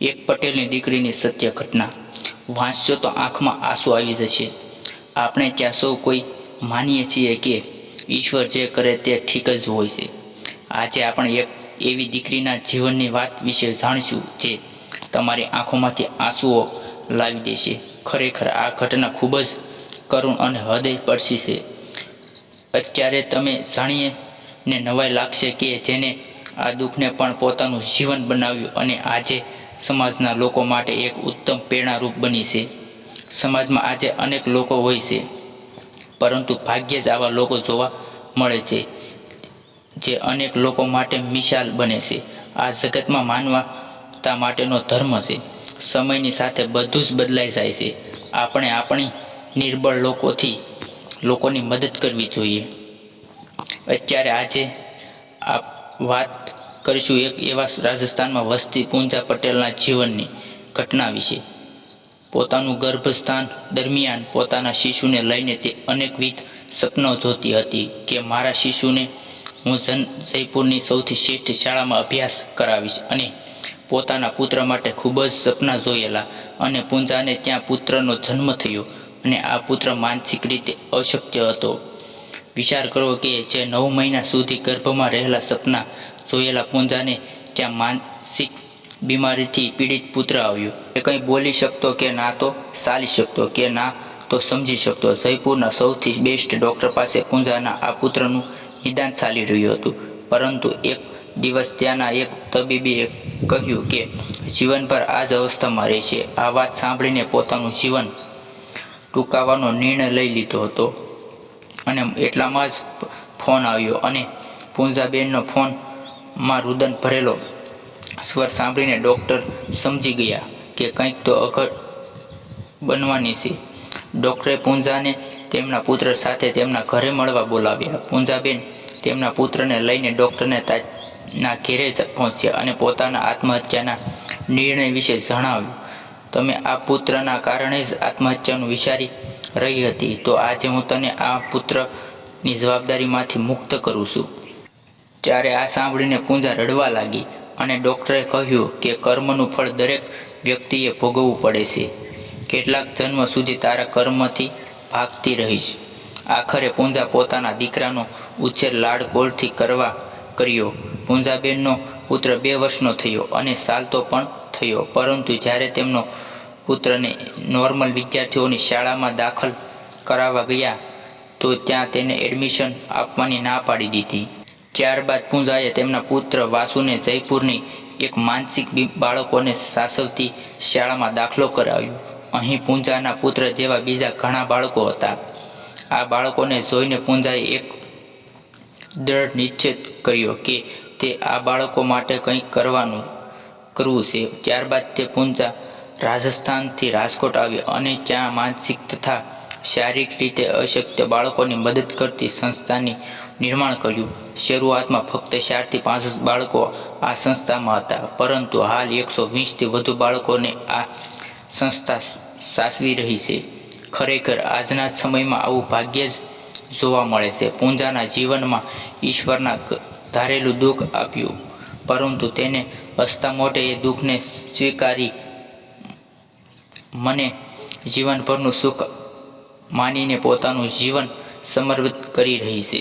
એક પટેલની દીકરીની સત્ય ઘટના વાંચશો તો આંખમાં આંસુ આવી જશે। આપણે ત્યાં સૌ કોઈ માનીએ છીએ કે ઈશ્વર જે કરે તે ઠીક જ હોય છે। આજે આપણે એક એવી દીકરીના જીવનની વાત વિશે જાણીશું જે તમારી આંખોમાંથી આંસુઓ લાવી દેશે। ખરેખર આ ઘટના ખૂબ જ કરુણ અને હૃદયસ્પર્શી છે। અત્યારે તમે જાણીને નવાઈ લાગશે કે જેને આ દુઃખને પણ પોતાનું જીવન બનાવ્યું અને આજે સમાજના લોકો માટે એક ઉત્તમ પ્રેરણારૂપ બની છે। સમાજમાં આજે અનેક લોકો હોય છે, પરંતુ ભાગ્યે જ આવા લોકો જોવા મળે છે જે અનેક લોકો માટે મિસાલ બને છે। આ જગતમાં માનવતા માટેનો ધર્મ છે। સમયની સાથે બધું જ બદલાઈ જાય છે। આપણે આપણી નિર્બળ લોકોની મદદ કરવી જોઈએ। અત્યારે આજે આ વાત કરીશું એક એવા રાજસ્થાનમાં વસતી પૂંજા પટેલના જીવનની ઘટના વિશે। પોતાનું ગર્ભસ્થાન દરમિયાન પોતાના શિશુને લઈને તે અનેકવિધ સપનાઓ જોતી હતી કે મારા શિશુને હું જયપુરની સૌથી શ્રેષ્ઠ શાળામાં અભ્યાસ કરાવીશ અને પોતાના પુત્ર માટે ખૂબ જ સપના જોયેલા અને પૂંજાને ત્યાં પુત્રનો જન્મ થયો અને આ પુત્ર માનસિક રીતે અશક્ય હતો। વિચાર કરો કે જે 9 મહિના સુધી ગર્ભમાં રહેલા સપના જોયેલા પૂંજાને ત્યાં માનસિક બીમારીથી પીડિત પુત્ર આવ્યો। એ કંઈ બોલી શકતો કે ના તો ચાલી શકતો કે ના તો સમજી શકતો। જયપુરના સૌથી બેસ્ટ ડૉક્ટર પાસે પૂંજાના આ પુત્રનું નિદાન ચાલી રહ્યું હતું, પરંતુ એક દિવસ ત્યાંના એક તબીબે કહ્યું કે જીવનભર આ જ અવસ્થામાં રહેશે। આ વાત સાંભળીને પોતાનું જીવન ટૂંકાવવાનો નિર્ણય લઈ લીધો હતો અને એટલામાં જ ફોન આવ્યો અને પૂંજાબેનનો ફોનમાં રુદન ભરેલો સ્વર સાંભળીને ડૉક્ટર સમજી ગયા કે કંઈક તો અઘટ બનવાની છે। ડૉક્ટરે પૂંજાને તેમના પુત્ર સાથે તેમના ઘરે મળવા બોલાવ્યા। પૂંજાબેન તેમના પુત્રને લઈને ડૉક્ટરના ઘેરે પહોંચ્યા અને પોતાના આત્મહત્યાના નિર્ણય વિશે જણાવ્યું। તમે આ પુત્રના કારણે જ આત્મહત્યાનું વિચારી રહી હતી, તો આજે હું તને આ પુત્રની જવાબદારીમાંથી મુક્ત કરું છું। ત્યારે આ સાંભળીને પૂંજા રડવા લાગી અને ડૉક્ટરે કહ્યું કે કર્મનું ફળ દરેક વ્યક્તિએ ભોગવવું પડે છે। કેટલાક જન્મ સુધી તારા કર્મથી ભાગતી રહીશ। આખરે પૂંજા પોતાના દીકરાનો ઉછેર લાડકોળથી કર્યો। પૂંજાબેનનો પુત્ર 2 વર્ષનો થયો અને ચાલતો પણ થયો, પરંતુ જ્યારે તેમનો પુત્રને નોર્મલ વિદ્યાર્થીઓની શાળામાં દાખલ કરાવવા ગયા તો ત્યાં તેને એડમિશન આપવાની ના પાડી દીધી। ત્યારબાદ પૂંજાએ તેમના પુત્ર વાસુને જયપુરની એક માનસિક બાળકોને સાચવતી શાળામાં દાખલો કરાવ્યો। અહીં પૂંજાના પુત્ર જેવા બીજા ઘણા બાળકો હતા। આ બાળકોને જોઈને પૂંજાએ એક દ્રઢ નિશ્ચય કર્યો કે તે આ બાળકો માટે કંઈક કરવું છે। ત્યારબાદ તે પૂંજા રાજસ્થાનથી રાજકોટ આવ્યો અને ત્યાં માનસિક તથા શારીરિક રીતે અશક્ત બાળકોની મદદ કરતી સંસ્થાનું નિર્માણ કર્યું। શરૂઆતમાં ફક્ત 4 થી 5 જ બાળકો આ સંસ્થામાં હતા, પરંતુ હાલ 120થી વધુ બાળકોને આ સંસ્થા સાચવી રહી છે। ખરેખર આજના સમયમાં આવું ભાગ્યે જ જોવા મળે છે। પૂંજાના જીવનમાં ઈશ્વરના ધારેલું દુઃખ આવ્યું, પરંતુ તેને હસતા મોઢે એ દુઃખને સ્વીકારી મને જીવનભરનું સુખ માનીને પોતાનું જીવન સમર્પિત કરી રહી છે।